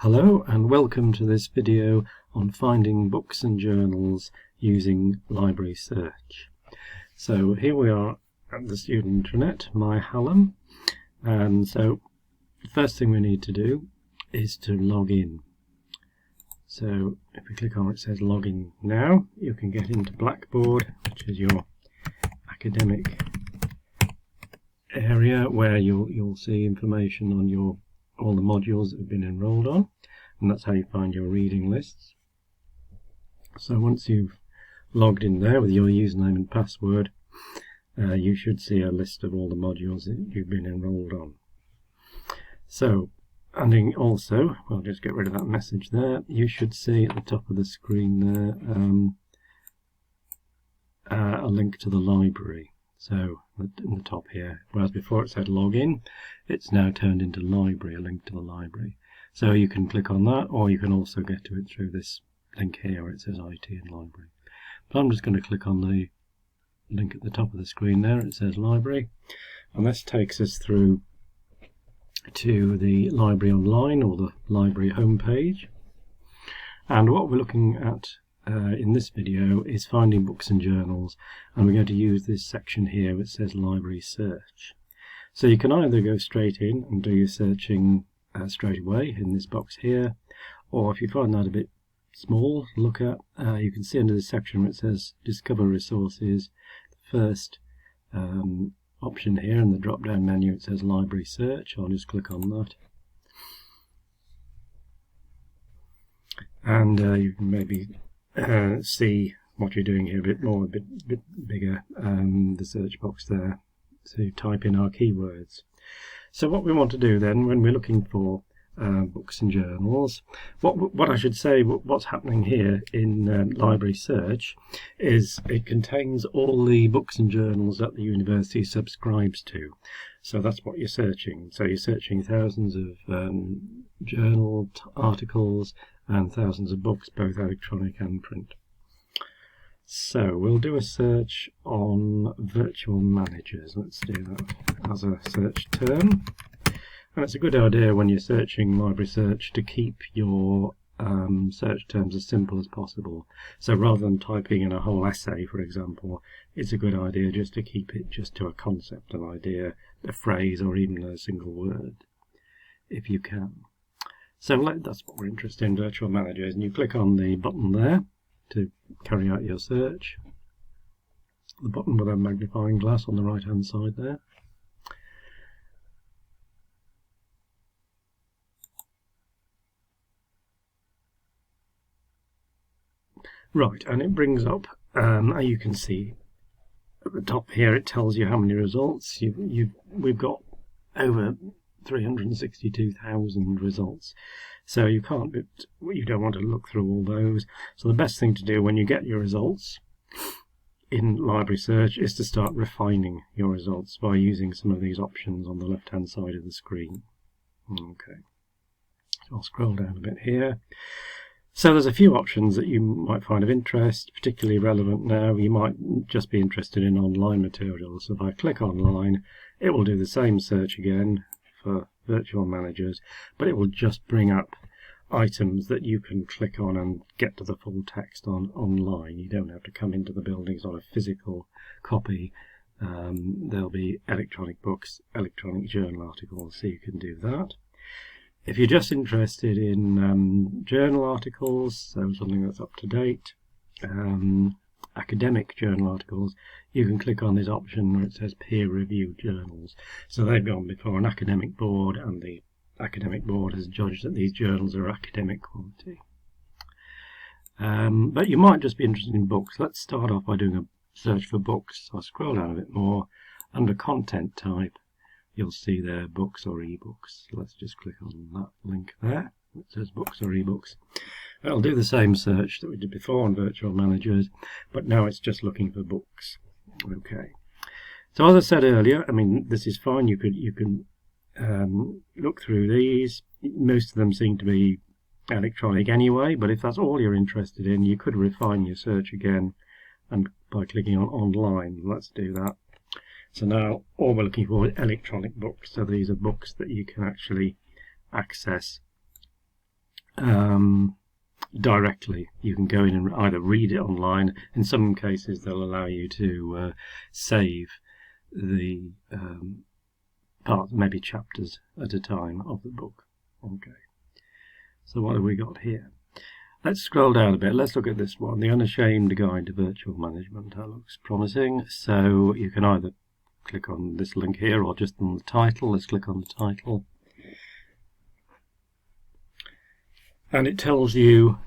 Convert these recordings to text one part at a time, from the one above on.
Hello and welcome to this video on finding books and journals using library search. So here we are at the student intranet, MyHallam, and so the first thing we need to do is to log in. So if we click on where it says login now, you can get into Blackboard, which is your academic area where you'll see information on all the modules that have been enrolled on, and that's how you find your reading lists. So once you've logged in there with your username and password, you should see a list of all the modules that you've been enrolled on. So, and also, I'll just get rid of that message there, you should see at the top of the screen there a link to the library. So in the top here, whereas before it said login, it's now turned into library, a link to the library. So you can click on that, or you can also get to it through this link here where it says IT and library. But I'm just going to click on the link at the top of the screen there, it says library, and this takes us through to the library online, or the library homepage. And what we're looking at in this video is finding books and journals, and we're going to use this section here which says library search. So you can either go straight in and do your searching straight away in this box here, or if you find that a bit small to look at, you can see under this section where it says discover resources, the first option here in the drop down menu, it says library search. I'll just click on that, and you can maybe see what you're doing here a bit more, a bit bigger, the search box there, so type in our keywords. So what we want to do then when we're looking for books and journals, what I should say, what's happening here in library search is it contains all the books and journals that the university subscribes to. So that's what you're searching. So you're searching thousands of journal articles and thousands of books, both electronic and print. So we'll do a search on virtual managers. Let's do that as a search term. And it's a good idea when you're searching library search to keep your search terms as simple as possible. So rather than typing in a whole essay, for example, it's a good idea just to keep it just to a concept, an idea, a phrase, or even a single word, if you can. So that's what we're interested in, virtual managers, and you click on the button there to carry out your search. The button with a magnifying glass on the right hand side there. Right, and it brings up, you can see at the top here it tells you how many results. We've got over 362,000 results, so you don't want to look through all those. So the best thing to do when you get your results in library search is to start refining your results by using some of these options on the left hand side of the screen. Okay, so I'll scroll down a bit here. So there's a few options that you might find of interest, particularly relevant now. You might just be interested in online materials. So if I click online, it will do the same search again for virtual managers, but it will just bring up items that you can click on and get to the full text online. You don't have to come into the buildings on a physical copy. There'll be electronic books, electronic journal articles, so you can do that. If you're just interested in journal articles, so something that's up to date, academic journal articles, you can click on this option where it says peer-reviewed journals. So they've gone before an academic board, and the academic board has judged that these journals are academic quality. But you might just be interested in books. Let's start off by doing a search for books. I'll scroll down a bit more. Under content type, you'll see there books or ebooks. Let's just click on that link there. It says books or ebooks. It'll do the same search that we did before on virtual managers, but now it's just looking for books. Okay. So as I said earlier, I mean, this is fine. You can look through these. Most of them seem to be electronic anyway, but if that's all you're interested in, you could refine your search again, and by clicking on online. Let's do that. So now all we're looking for is electronic books. So these are books that you can actually access directly. You can go in and either read it online. In some cases, they'll allow you to save the parts, maybe chapters at a time of the book. Okay. So what have we got here? Let's scroll down a bit. Let's look at this one, The Unashamed Guide to Virtual Management. That looks promising. So you can either click on this link here or just on the title. Let's click on the title. And it tells you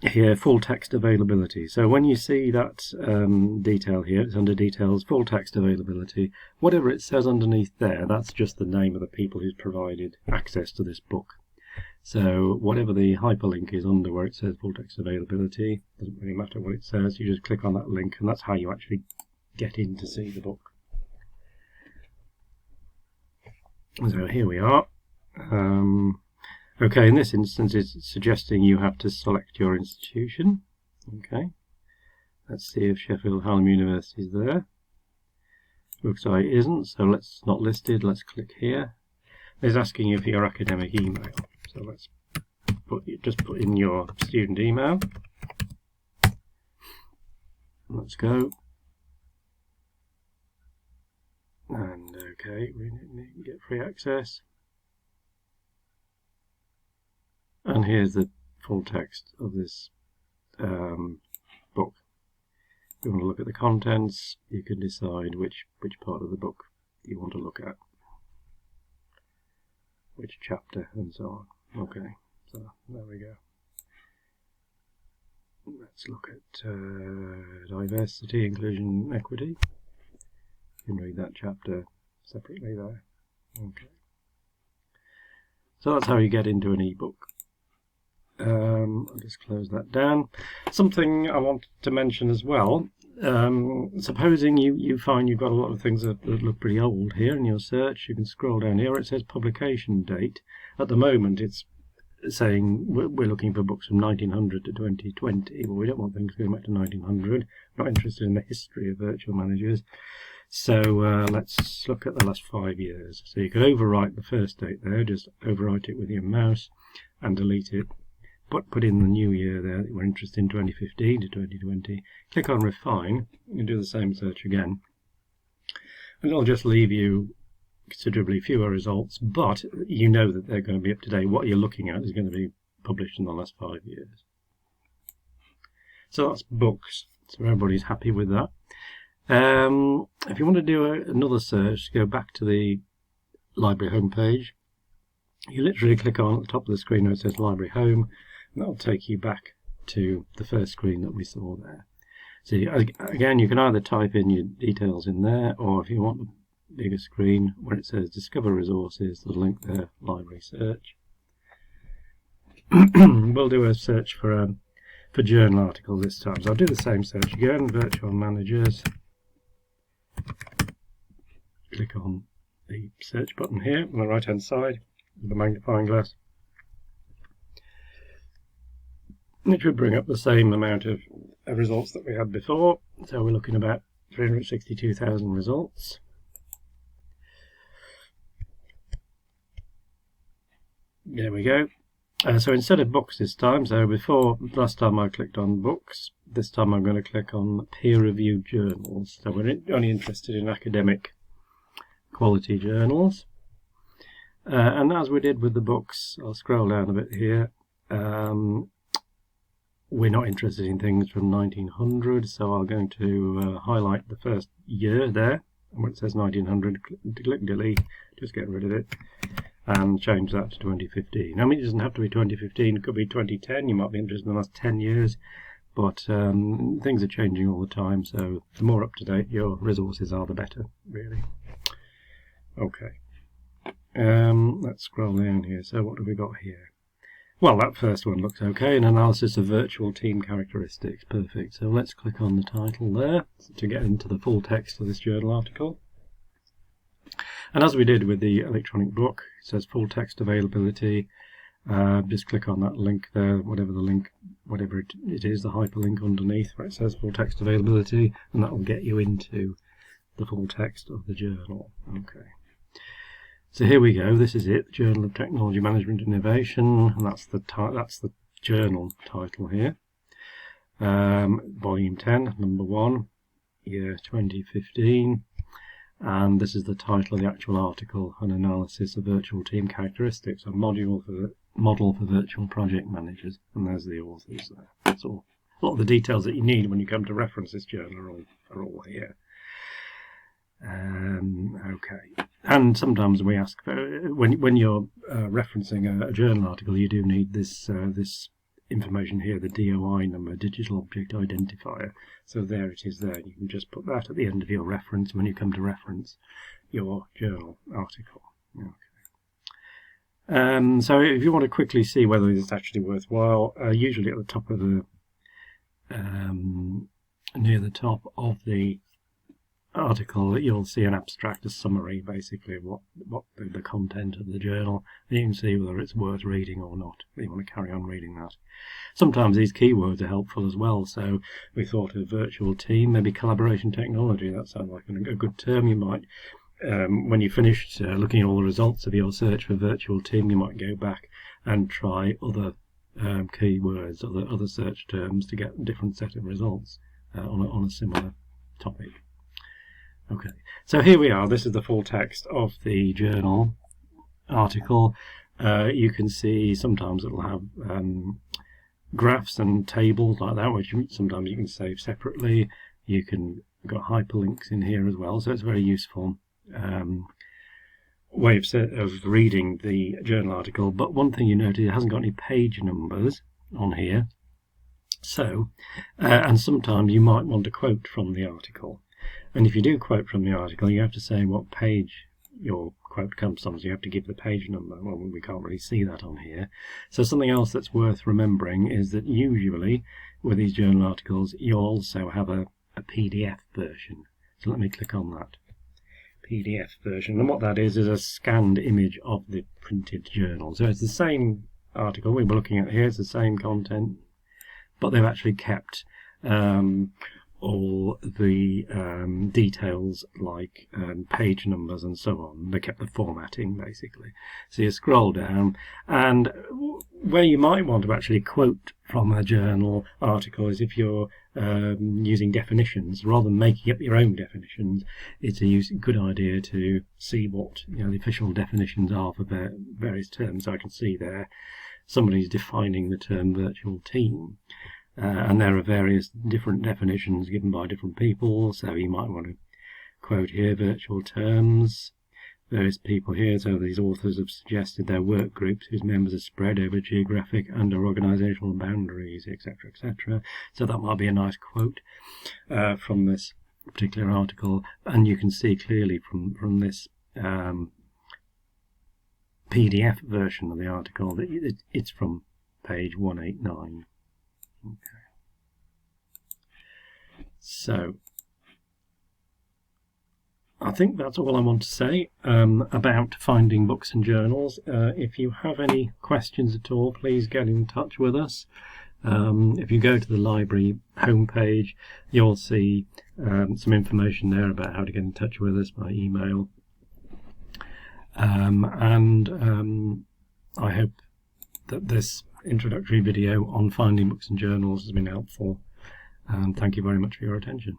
here full text availability. So when you see that detail here, it's under details, full text availability. Whatever it says underneath there, that's just the name of the people who's provided access to this book. So whatever the hyperlink is under where it says full text availability, doesn't really matter what it says, you just click on that link and that's how you actually get in to see the book. So here we are. Okay, in this instance it's suggesting you have to select your institution. Okay, let's see if Sheffield Hallam University is there. Looks like it isn't, so let's not listed. Let's click here. It's asking you for your academic email. So let's just put in your student email. Let's go. And okay, we need to get free access. And here's the full text of this book. If you want to look at the contents, you can decide which part of the book you want to look at, which chapter and so on. Okay, so there we go. Let's look at diversity, inclusion, equity. You can read that chapter separately there. Okay. So that's how you get into an ebook. I'll just close that down. Something I wanted to mention as well. Supposing you find you've got a lot of things that look pretty old here in your search, you can scroll down here. It says publication date. At the moment, it's saying we're looking for books from 1900 to 2020. Well, we don't want things going back to 1900. We're not interested in the history of virtual managers. So let's look at the last 5 years. So you can overwrite the first date there. Just overwrite it with your mouse and delete it. Put in the new year there that we're interested in, 2015 to 2020. Click on refine and do the same search again. And it'll just leave you considerably fewer results, but you know that they're going to be up to date. What you're looking at is going to be published in the last 5 years. So that's books. So everybody's happy with that. If you want to do another search, go back to the library homepage. You literally click on at the top of the screen where it says Library Home, and that'll take you back to the first screen that we saw there. So again, you can either type in your details in there, or if you want a bigger screen where it says Discover Resources, there's a link there, Library Search. We'll do a search for journal articles this time. So I'll do the same search again, Virtual Managers. Click on the search button here on the right hand side with the magnifying glass. It should bring up the same amount of results that we had before. So we're looking about 362,000 results. There we go. So instead of books this time, so before last time I clicked on books, this time I'm going to click on peer-reviewed journals. So we're only interested in academic quality journals. And as we did with the books, I'll scroll down a bit here. We're not interested in things from 1900, so I'm going to highlight the first year there. And when it says 1900, click delete, just get rid of it, and change that to 2015. I mean, it doesn't have to be 2015, it could be 2010. You might be interested in the last 10 years, but things are changing all the time, so the more up to date your resources are, the better, really. Okay. Let's scroll down here. So what have we got here? Well, that first one looks okay. An analysis of virtual team characteristics. Perfect. So let's click on the title there to get into the full text of this journal article. And as we did with the electronic book, it says full text availability. Just click on that link there, whatever it is, the hyperlink underneath where it says full text availability, and that will get you into the full text of the journal. Okay. So here we go. This is it, the Journal of Technology Management Innovation, and that's the journal title here. Volume 10, number 1, year 2015, and this is the title of the actual article: An Analysis of Virtual Team Characteristics, a model for virtual project managers. And there's the authors there. That's all. A lot of the details that you need when you come to reference this journal are all here. Okay. And sometimes we ask for, when you're referencing a journal article, you do need this information here, the DOI number, Digital Object Identifier. So there it is there. You can just put that at the end of your reference when you come to reference your journal article. Okay. So if you want to quickly see whether it's actually worthwhile, usually at the top of the near the top of the article, you'll see an abstract, a summary, basically of what the content of the journal, and you can see whether it's worth reading or not. You want to carry on reading that. Sometimes these keywords are helpful as well, so we thought of virtual team, maybe collaboration technology. That sounds like a good term. You might, when you finished looking at all the results of your search for virtual team, you might go back and try other keywords, other search terms, to get a different set of results on a similar topic. Okay, so here we are. This is the full text of the journal article. You can see sometimes it'll have graphs and tables like that, which sometimes you can save separately. You can got hyperlinks in here as well, so it's a very useful way of reading the journal article. But one thing you notice, it hasn't got any page numbers on here. So, and sometimes you might want to quote from the article. And if you do quote from the article, you have to say what page your quote comes from, so you have to give the page number. Well, we can't really see that on here. So something else that's worth remembering is that usually with these journal articles, you'll also have a PDF version. So let me click on that PDF version. And what that is a scanned image of the printed journal. So it's the same article we were looking at here, it's the same content, but they've actually kept all the details like page numbers and so on. They kept the formatting basically. So you scroll down, and where you might want to actually quote from a journal article is if you're using definitions. Rather than making up your own definitions, it's a good idea to see what the official definitions are for their various terms. So I can see there somebody's defining the term virtual team. And there are various different definitions given by different people, so you might want to quote here virtual terms, various people here. So these authors have suggested their work groups whose members are spread over geographic and or organisational boundaries, etc., etc. So that might be a nice quote from this particular article, and you can see clearly from this PDF version of the article that it's from page 189. Okay. So I think that's all I want to say about finding books and journals. If you have any questions at all, please get in touch with us. If you go to the library homepage, you'll see some information there about how to get in touch with us by email. And I hope that this introductory video on finding books and journals has been helpful, and thank you very much for your attention.